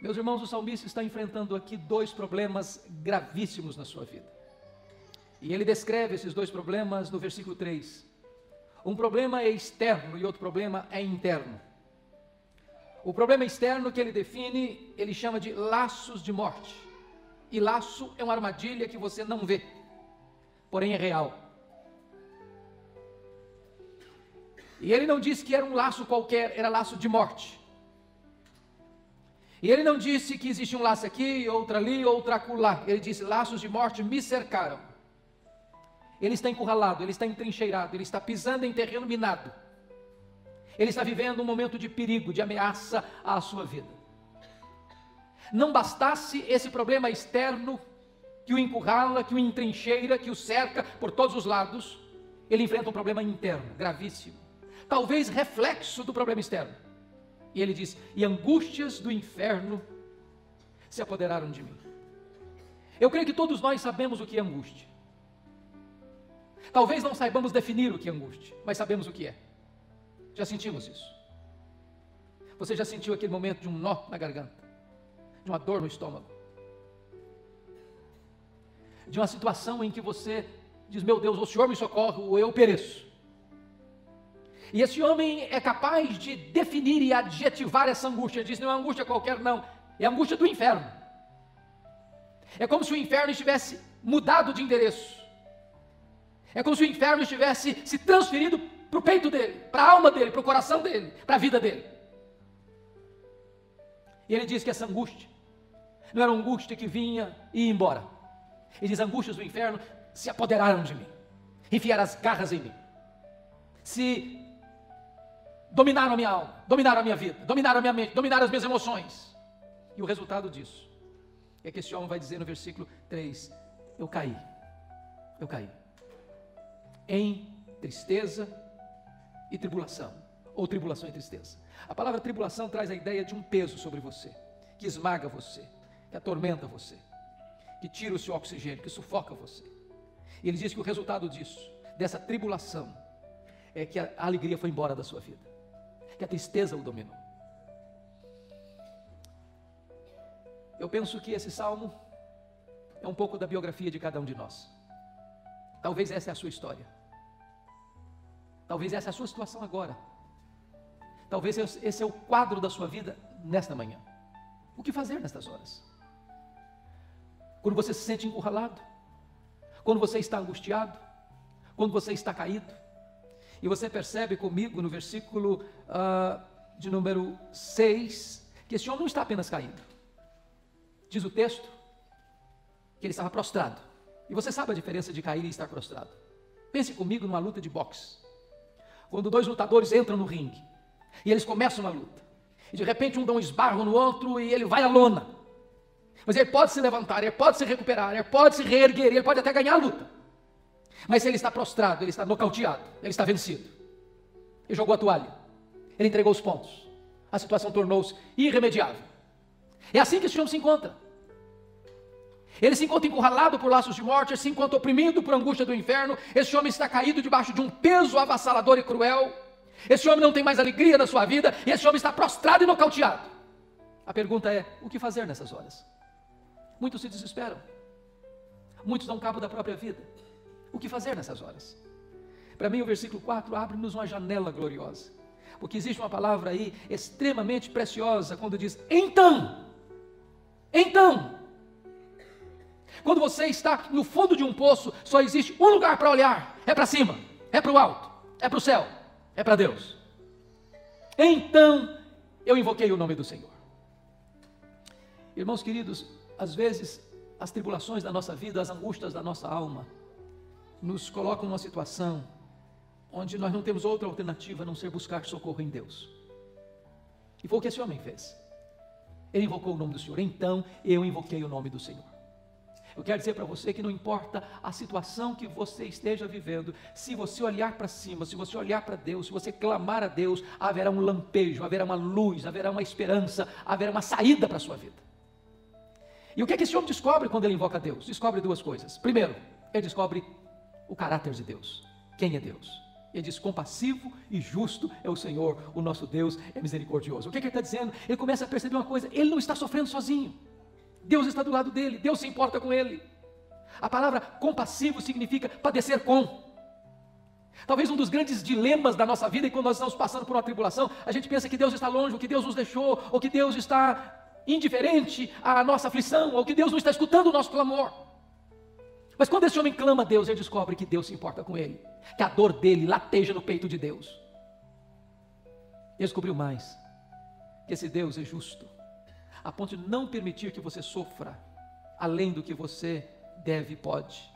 Meus irmãos, o salmista está enfrentando aqui dois problemas gravíssimos na sua vida. E ele descreve esses dois problemas no versículo 3. Um problema é externo e outro problema é interno. O problema externo que ele define, ele chama de laços de morte. E laço é uma armadilha que você não vê, porém é real. E ele não disse que era um laço qualquer, era laço de morte. E ele não disse que existe um laço aqui, outro ali, outro acolá. Ele disse: laços de morte me cercaram. Ele está encurralado, ele está entrincheirado, ele está pisando em terreno minado. Ele está vivendo um momento de perigo, de ameaça à sua vida. Não bastasse esse problema externo que o encurrala, que o entrincheira, que o cerca por todos os lados, ele enfrenta um problema interno, gravíssimo. Talvez reflexo do problema externo. E ele diz: e angústias do inferno se apoderaram de mim. Eu creio que todos nós sabemos o que é angústia. Talvez não saibamos definir o que é angústia, mas sabemos o que é. Já sentimos isso. Você já sentiu aquele momento de um nó na garganta, de uma dor no estômago, de uma situação em que você diz: meu Deus, o Senhor me socorre ou eu pereço. E esse homem é capaz de definir e adjetivar essa angústia. Ele diz: não é angústia qualquer, não, é a angústia do inferno. É como se o inferno estivesse mudado de endereço. É como se o inferno estivesse se transferido para o peito dele, para a alma dele, para o coração dele, para a vida dele. E ele diz que essa angústia não era uma angústia que vinha e ia embora. Ele diz: angústias do inferno se apoderaram de mim, enfiaram as garras em mim, se dominaram a minha alma, dominaram a minha vida, dominaram a minha mente, dominaram as minhas emoções. E o resultado disso é que esse homem vai dizer no versículo 3: eu caí, em tristeza e tribulação, ou tribulação e tristeza. A palavra tribulação traz a ideia de um peso sobre você, que esmaga você, que atormenta você, que tira o seu oxigênio, que sufoca você. E ele diz que o resultado disso, dessa tribulação, é que a alegria foi embora da sua vida, que a tristeza o dominou. Eu penso que esse salmo é um pouco da biografia de cada um de nós. Talvez essa é a sua história. Talvez essa é a sua situação agora. Talvez esse é o quadro da sua vida nesta manhã. O que fazer nestas horas? Quando você se sente encurralado, quando você está angustiado, quando você está caído, e você percebe comigo no versículo de número 6, que esse homem não está apenas caído. Diz o texto que ele estava prostrado. E você sabe a diferença de cair e estar prostrado. Pense comigo numa luta de boxe. Quando dois lutadores entram no ringue, e eles começam uma luta, e de repente um dá um esbarro no outro, e ele vai à lona, mas ele pode se levantar, ele pode se recuperar, ele pode se reerguer, ele pode até ganhar a luta, mas se ele está prostrado, ele está nocauteado, ele está vencido, ele jogou a toalha, ele entregou os pontos, a situação tornou-se irremediável. É assim que esse homem se encontra. Ele se encontra encurralado por laços de morte, ele se encontra oprimido por angústia do inferno. Esse homem está caído debaixo de um peso avassalador e cruel. Esse homem não tem mais alegria na sua vida, e esse homem está prostrado e nocauteado. A pergunta é: o que fazer nessas horas? Muitos se desesperam, muitos dão cabo da própria vida. O que fazer nessas horas? Para mim o versículo 4 abre-nos uma janela gloriosa, porque existe uma palavra aí extremamente preciosa quando diz: então. Quando você está no fundo de um poço, só existe um lugar para olhar: é para cima, é para o alto, é para o céu, é para Deus. Então eu invoquei o nome do Senhor. Irmãos queridos, às vezes as tribulações da nossa vida, as angústias da nossa alma, nos colocam numa situação onde nós não temos outra alternativa a não ser buscar socorro em Deus. E foi o que esse homem fez. Ele invocou o nome do Senhor. Então eu invoquei o nome do Senhor. Eu quero dizer para você que não importa a situação que você esteja vivendo, se você olhar para cima, se você olhar para Deus, se você clamar a Deus, haverá um lampejo, haverá uma luz, haverá uma esperança, haverá uma saída para a sua vida. E o que é que esse homem descobre quando ele invoca a Deus? Descobre duas coisas. Primeiro, ele descobre o caráter de Deus. Quem é Deus? Ele diz: compassivo e justo é o Senhor, o nosso Deus é misericordioso. O que ele está dizendo? Ele começa a perceber uma coisa: ele não está sofrendo sozinho. Deus está do lado dele, Deus se importa com ele. A palavra compassivo significa padecer com. Talvez um dos grandes dilemas da nossa vida é quando nós estamos passando por uma tribulação, a gente pensa que Deus está longe, ou que Deus nos deixou, ou que Deus está indiferente à nossa aflição, ou que Deus não está escutando o nosso clamor. Mas quando esse homem clama a Deus, ele descobre que Deus se importa com ele, que a dor dele lateja no peito de Deus. Ele descobriu mais, que esse Deus é justo, a ponto de não permitir que você sofra além do que você deve e pode.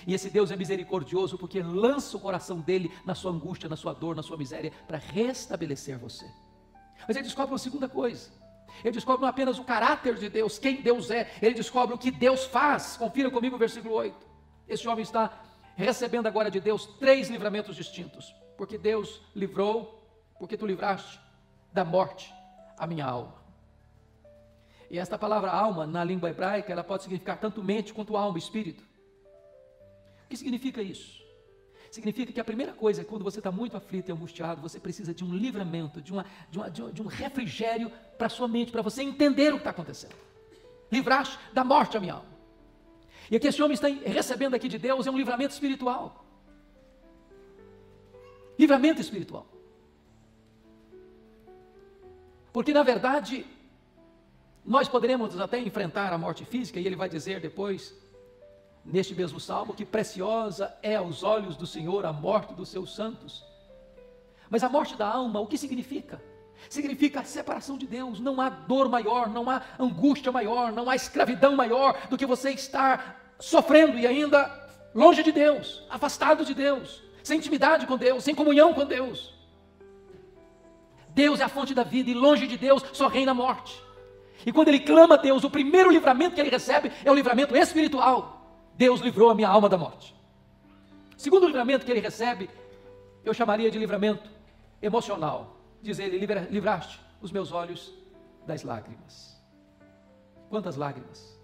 E esse Deus é misericordioso porque lança o coração dele na sua angústia, na sua dor, na sua miséria, para restabelecer você. Mas ele descobre uma segunda coisa. Ele descobre não apenas o caráter de Deus, quem Deus é, ele descobre o que Deus faz. Confira comigo o versículo 8. Esse homem está recebendo agora de Deus 3 livramentos distintos. Porque Deus livrou, porque tu livraste da morte a minha alma. E esta palavra alma, na língua hebraica, ela pode significar tanto mente quanto alma, espírito. O que significa isso? Significa que a primeira coisa é quando você está muito aflito e angustiado, você precisa de um livramento, de um refrigério para a sua mente, para você entender o que está acontecendo. Livraste da morte a minha alma. E o que esse homem está recebendo aqui de Deus é um livramento espiritual. Livramento espiritual. Porque na verdade, nós poderemos até enfrentar a morte física, e ele vai dizer depois, neste mesmo salmo, que preciosa é aos olhos do Senhor a morte dos seus santos. Mas a morte da alma, o que significa? Significa a separação de Deus. Não há dor maior, não há angústia maior, não há escravidão maior do que você estar sofrendo e ainda longe de Deus, afastado de Deus, sem intimidade com Deus, sem comunhão com Deus. Deus é a fonte da vida e longe de Deus só reina a morte. E quando ele clama a Deus, o primeiro livramento que ele recebe é o livramento espiritual. Deus livrou a minha alma da morte. O segundo livramento que ele recebe, eu chamaria de livramento emocional. Diz ele: livraste os meus olhos das lágrimas. Quantas lágrimas?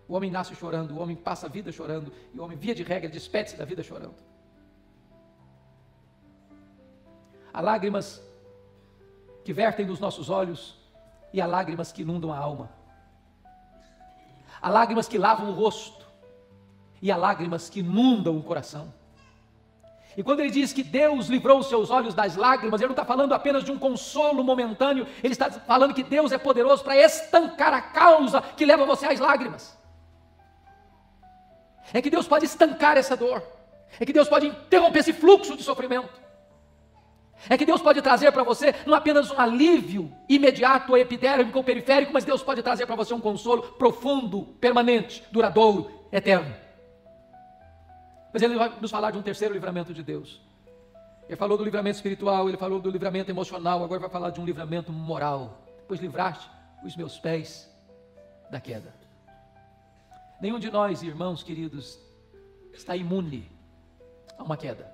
O homem nasce chorando, o homem passa a vida chorando, e o homem, via de regra, despede-se da vida chorando. Há lágrimas que vertem dos nossos olhos, e há lágrimas que inundam a alma. Há lágrimas que lavam o rosto, e há lágrimas que inundam o coração. E quando ele diz que Deus livrou os seus olhos das lágrimas, ele não está falando apenas de um consolo momentâneo, ele está falando que Deus é poderoso para estancar a causa que leva você às lágrimas. É que Deus pode estancar essa dor, é que Deus pode interromper esse fluxo de sofrimento, é que Deus pode trazer para você não apenas um alívio imediato, ou epidérmico ou periférico, mas Deus pode trazer para você um consolo profundo, permanente, duradouro, eterno. Mas ele vai nos falar de um terceiro livramento de Deus. Ele falou do livramento espiritual, ele falou do livramento emocional, agora vai falar de um livramento moral. Pois livraste os meus pés da queda. Nenhum de nós, irmãos queridos, está imune a uma queda.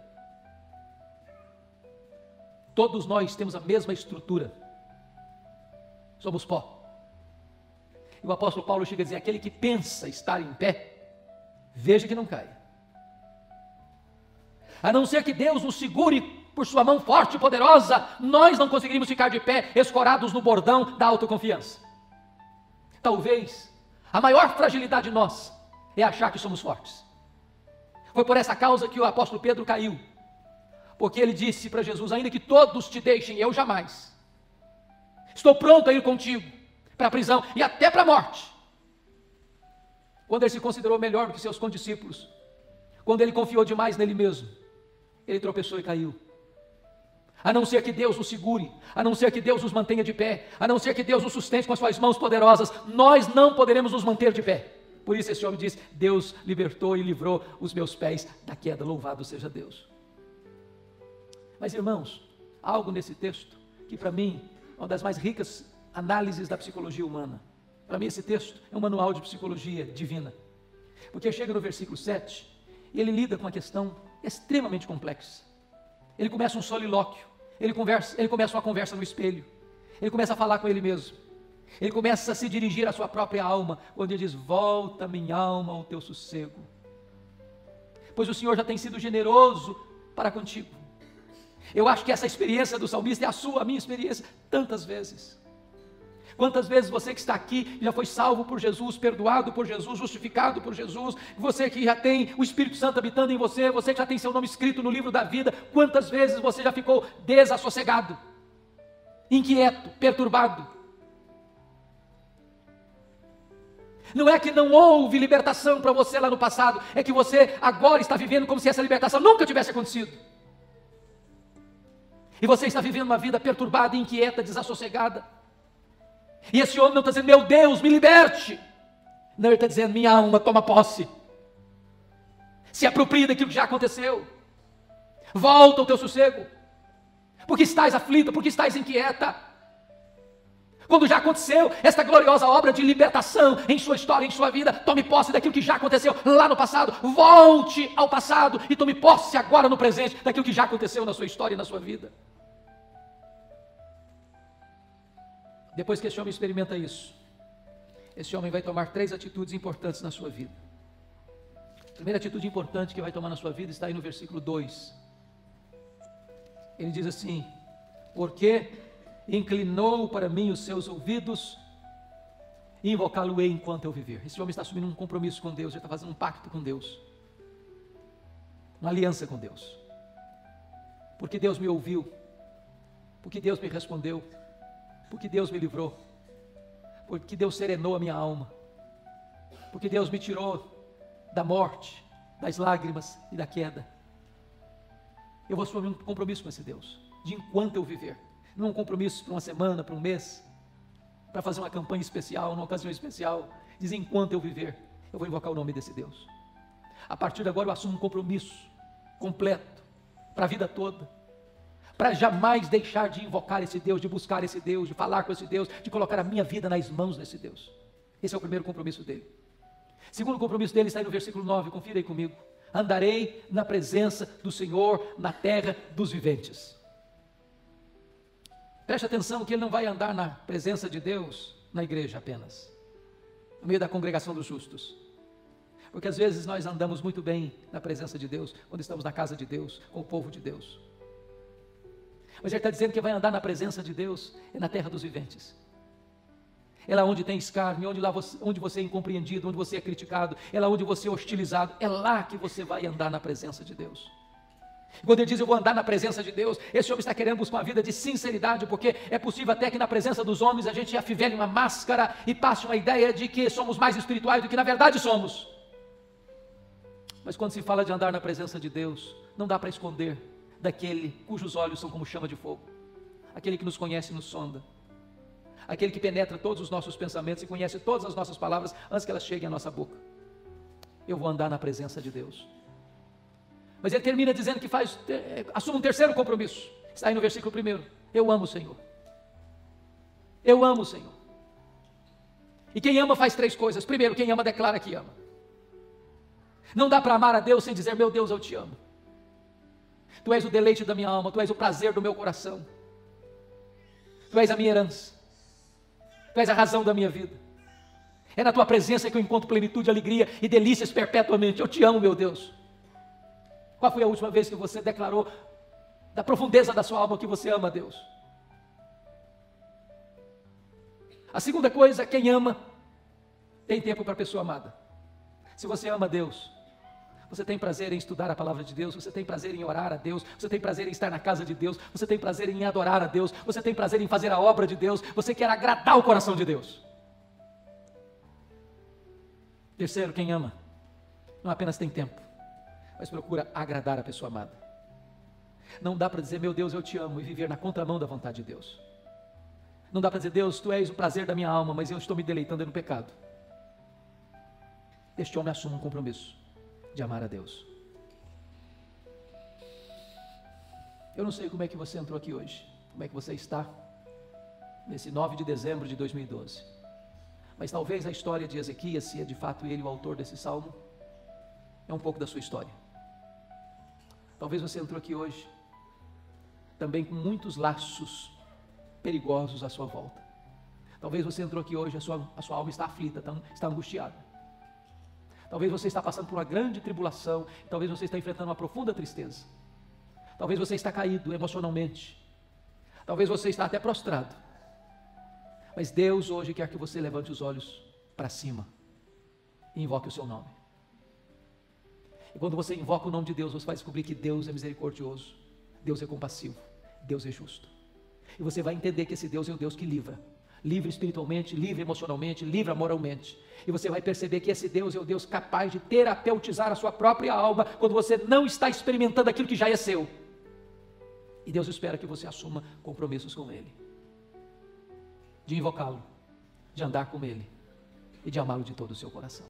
Todos nós temos a mesma estrutura. Somos pó. E o apóstolo Paulo chega a dizer: aquele que pensa estar em pé, veja que não caia. A não ser que Deus nos segure por sua mão forte e poderosa, nós não conseguiríamos ficar de pé, escorados no bordão da autoconfiança. Talvez a maior fragilidade nossa é achar que somos fortes. Foi por essa causa que o apóstolo Pedro caiu, porque ele disse para Jesus: ainda que todos te deixem, eu jamais. Estou pronto a ir contigo para a prisão e até para a morte. Quando ele se considerou melhor do que seus condiscípulos, quando ele confiou demais nele mesmo, ele tropeçou e caiu. A não ser que Deus nos segure, a não ser que Deus nos mantenha de pé, a não ser que Deus nos sustente com as suas mãos poderosas, nós não poderemos nos manter de pé. Por isso esse homem diz: Deus libertou e livrou os meus pés da queda, louvado seja Deus. Mas irmãos, há algo nesse texto que para mim é uma das mais ricas análises da psicologia humana. Para mim esse texto é um manual de psicologia divina. Porque chega no versículo 7 e ele lida com uma questão extremamente complexa. Ele começa um solilóquio, ele começa uma conversa no espelho, ele começa a falar com ele mesmo, ele começa a se dirigir à sua própria alma, quando ele diz: volta minha alma ao teu sossego, pois o Senhor já tem sido generoso para contigo, Eu acho que essa experiência do salmista é a sua, a minha experiência, tantas vezes. Quantas vezes você que está aqui já foi salvo por Jesus, perdoado por Jesus, justificado por Jesus, você que já tem o Espírito Santo habitando em você, você que já tem seu nome escrito no livro da vida, quantas vezes você já ficou desassossegado, inquieto, perturbado? Não é que não houve libertação para você lá no passado, é que você agora está vivendo como se essa libertação nunca tivesse acontecido. E você está vivendo uma vida perturbada, inquieta, desassossegada. E esse homem não está dizendo, meu Deus, me liberte. Não, ele está dizendo, minha alma, toma posse. Se apropria daquilo que já aconteceu. Volta ao teu sossego. Porque estás aflita, porque estás inquieta. Quando já aconteceu esta gloriosa obra de libertação em sua história, em sua vida, tome posse daquilo que já aconteceu lá no passado. Volte ao passado e tome posse agora no presente daquilo que já aconteceu na sua história e na sua vida. Depois que esse homem experimenta isso, esse homem vai tomar 3 atitudes importantes na sua vida. A primeira atitude importante que vai tomar na sua vida está aí no versículo 2. Ele diz assim: porque inclinou para mim os seus ouvidos, e invocá-lo-ei enquanto eu viver. Esse homem está assumindo um compromisso com Deus, ele está fazendo um pacto com Deus, uma aliança com Deus. Porque Deus me ouviu, porque Deus me respondeu, porque Deus me livrou, porque Deus serenou a minha alma, porque Deus me tirou da morte, das lágrimas e da queda. Eu vou assumir um compromisso com esse Deus, de enquanto eu viver. Não é um compromisso para uma semana, para um mês, para fazer uma campanha especial, uma ocasião especial. Diz, enquanto eu viver, eu vou invocar o nome desse Deus. A partir de agora eu assumo um compromisso completo, para a vida toda, para jamais deixar de invocar esse Deus, de buscar esse Deus, de falar com esse Deus, de colocar a minha vida nas mãos desse Deus. Esse é o primeiro compromisso dele. Segundo compromisso dele está aí no versículo 9, confira aí comigo. Andarei na presença do Senhor na terra dos viventes. Preste atenção que ele não vai andar na presença de Deus na igreja apenas, no meio da congregação dos justos. Porque às vezes nós andamos muito bem na presença de Deus, quando estamos na casa de Deus, com o povo de Deus. Mas ele está dizendo que vai andar na presença de Deus é na terra dos viventes. É lá onde tem escárnio, onde você é incompreendido, onde você é criticado, é lá onde você é hostilizado, é lá que você vai andar na presença de Deus. Quando ele diz eu vou andar na presença de Deus, esse homem está querendo buscar uma vida de sinceridade, porque é possível até que na presença dos homens a gente afivele uma máscara e passe uma ideia de que somos mais espirituais do que na verdade somos. Mas quando se fala de andar na presença de Deus, não dá para esconder daquele cujos olhos são como chama de fogo, aquele que nos conhece e nos sonda, aquele que penetra todos os nossos pensamentos e conhece todas as nossas palavras antes que elas cheguem à nossa boca. Eu vou andar na presença de Deus. Mas ele termina dizendo que assume um terceiro compromisso, está aí no versículo 1, eu amo o Senhor, eu amo o Senhor. E quem ama faz 3 coisas. Primeiro, quem ama declara que ama. Não dá para amar a Deus sem dizer, meu Deus, eu te amo. Tu és o deleite da minha alma, tu és o prazer do meu coração, tu és a minha herança, tu és a razão da minha vida. É na tua presença que eu encontro plenitude, alegria e delícias perpetuamente. Eu te amo, meu Deus. Qual foi a última vez que você declarou da profundeza da sua alma que você ama a Deus? A segunda coisa, quem ama tem tempo para a pessoa amada. Se você ama a Deus, você tem prazer em estudar a palavra de Deus, você tem prazer em orar a Deus, você tem prazer em estar na casa de Deus, você tem prazer em adorar a Deus, você tem prazer em fazer a obra de Deus, você quer agradar o coração de Deus. Terceiro, quem ama não apenas tem tempo, mas procura agradar a pessoa amada. Não dá para dizer, meu Deus, eu te amo, e viver na contramão da vontade de Deus. Não dá para dizer, Deus, tu és o prazer da minha alma, mas eu estou me deleitando no pecado. Este homem assume um compromisso de amar a Deus. Eu não sei como é que você entrou aqui hoje, como é que você está nesse 9 de dezembro de 2012, mas talvez a história de Ezequias, se é de fato ele o autor desse salmo, é um pouco da sua história. Talvez você entrou aqui hoje também com muitos laços perigosos à sua volta. Talvez você entrou aqui hoje, a sua alma está aflita, está angustiada. Talvez você está passando por uma grande tribulação, talvez você está enfrentando uma profunda tristeza. Talvez você está caído emocionalmente. Talvez você está até prostrado. Mas Deus hoje quer que você levante os olhos para cima e invoque o seu nome. E quando você invoca o nome de Deus, você vai descobrir que Deus é misericordioso, Deus é compassivo, Deus é justo. E você vai entender que esse Deus é o Deus que livra. Livre espiritualmente, livre emocionalmente, livre moralmente. E você vai perceber que esse Deus é o Deus capaz de terapeutizar a sua própria alma quando você não está experimentando aquilo que já é seu. E Deus espera que você assuma compromissos com Ele, de invocá-lo, de andar com Ele e de amá-lo de todo o seu coração.